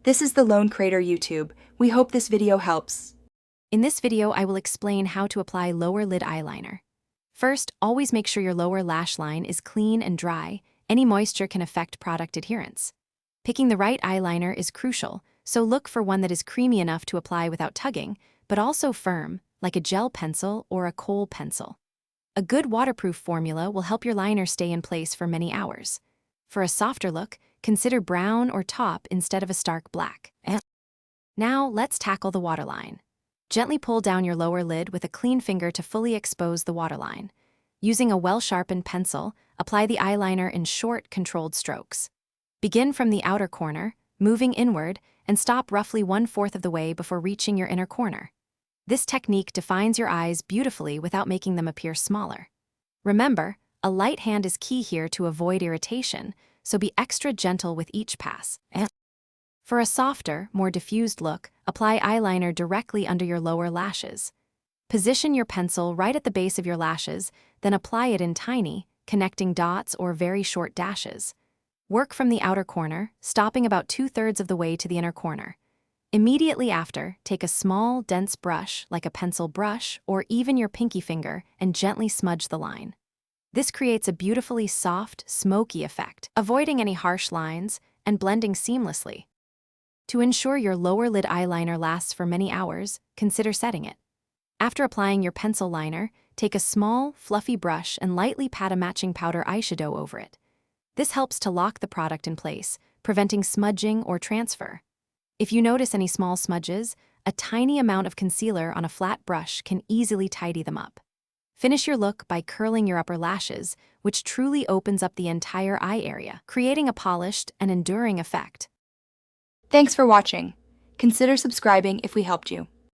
This is the Lone Crater YouTube. We hope this video helps. In this video, I will explain how to apply lower lid eyeliner. First, always make sure your lower lash line is clean and dry. Any moisture can affect product adherence. Picking the right eyeliner is crucial, so look for one that is creamy enough to apply without tugging, but also firm, like a gel pencil or a kohl pencil. A good waterproof formula will help your liner stay in place for many hours. For a softer look, consider brown or taupe instead of a stark black. Now, let's tackle the waterline. Gently pull down your lower lid with a clean finger to fully expose the waterline. Using a well-sharpened pencil, apply the eyeliner in short, controlled strokes. Begin from the outer corner, moving inward, and stop roughly 1/4 of the way before reaching your inner corner. This technique defines your eyes beautifully without making them appear smaller. Remember, a light hand is key here to avoid irritation, so be extra gentle with each pass. For a softer, more diffused look, apply eyeliner directly under your lower lashes. Position your pencil right at the base of your lashes, then apply it in tiny, connecting dots or very short dashes. Work from the outer corner, stopping about 2/3 of the way to the inner corner. Immediately after, take a small, dense brush, like a pencil brush, or even your pinky finger, and gently smudge the line. This creates a beautifully soft, smoky effect, avoiding any harsh lines and blending seamlessly. To ensure your lower lid eyeliner lasts for many hours, consider setting it. After applying your pencil liner, take a small, fluffy brush and lightly pat a matching powder eyeshadow over it. This helps to lock the product in place, preventing smudging or transfer. If you notice any small smudges, a tiny amount of concealer on a flat brush can easily tidy them up. Finish your look by curling your upper lashes, which truly opens up the entire eye area, creating a polished and enduring effect. Thanks for watching. Consider subscribing if we helped you.